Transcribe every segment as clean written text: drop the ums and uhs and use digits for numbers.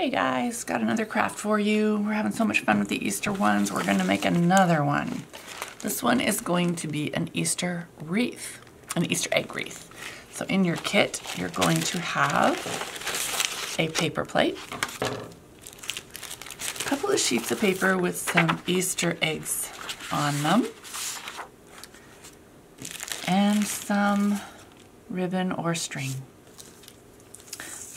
Hey guys, got another craft for you. We're having so much fun with the Easter ones. We're gonna make another one. This one is going to be an Easter wreath, an Easter egg wreath. So in your kit, you're going to have a paper plate, a couple of sheets of paper with some Easter eggs on them, and some ribbon or string.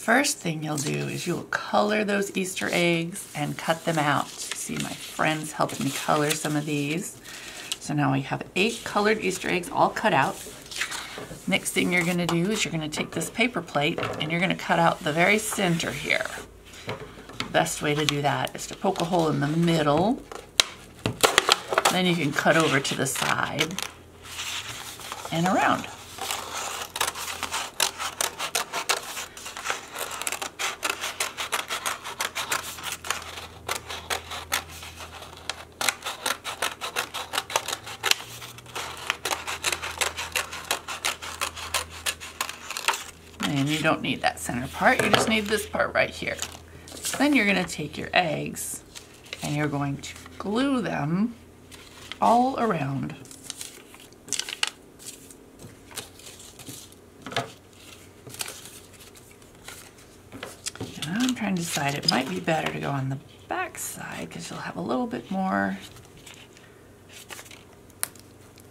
First thing you'll do is you'll color those Easter eggs and cut them out. See, my friends helped me color some of these. So now we have 8 colored Easter eggs all cut out. Next thing you're gonna do is you're gonna take this paper plate and you're gonna cut out the very center here. The best way to do that is to poke a hole in the middle. Then you can cut over to the side and around. And you don't need that center part, you just need this part right here. Then you're gonna take your eggs and you're going to glue them all around. And I'm trying to decide, it might be better to go on the back side because you'll have a little bit more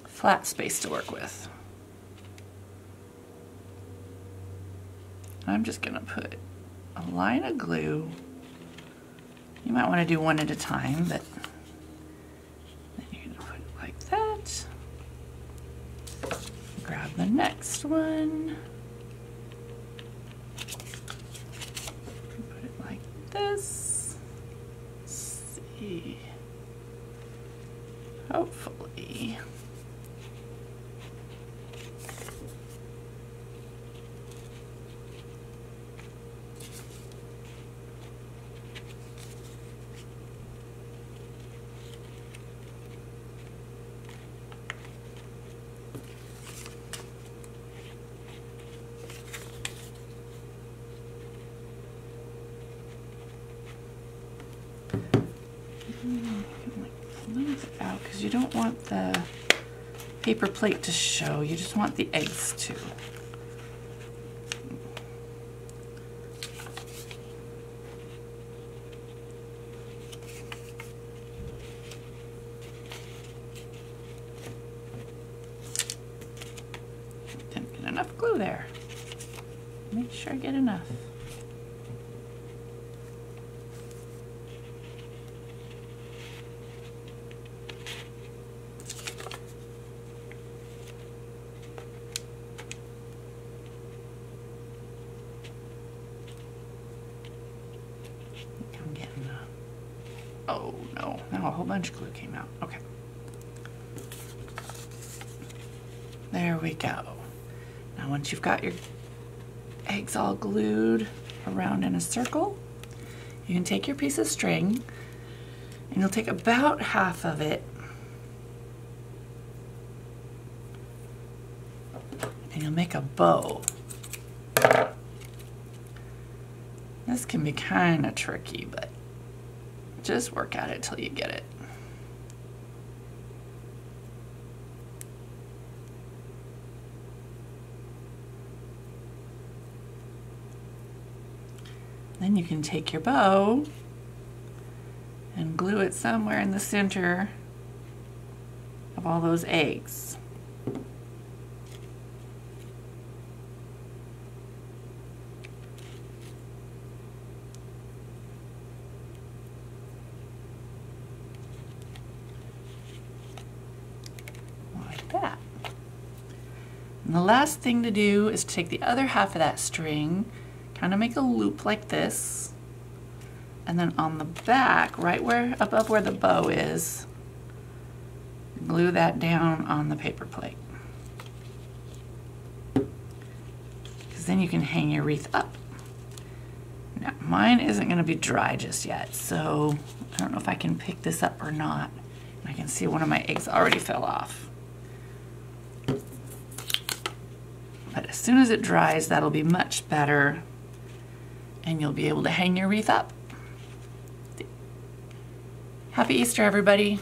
flat space to work with. I'm just gonna put a line of glue. You might want to do one at a time, but then you're gonna put it like that. Grab the next one. Put it like this. Let's see. Hopefully. Out because you don't want the paper plate to show, you just want the eggs to. Didn't get enough glue there. Make sure I get enough. Oh no, now a whole bunch of glue came out. Okay. There we go. Now once you've got your eggs all glued around in a circle, you can take your piece of string and you'll take about half of it and you'll make a bow. This can be kind of tricky, but just work at it till you get it. Then you can take your bow and glue it somewhere in the center of all those eggs. That. And the last thing to do is take the other half of that string, kind of make a loop like this, and then on the back, right where above where the bow is, glue that down on the paper plate. Because then you can hang your wreath up. Now mine isn't going to be dry just yet, so I don't know if I can pick this up or not. I can see one of my eggs already fell off. But as soon as it dries, that'll be much better and you'll be able to hang your wreath up Happy Easter, everybody.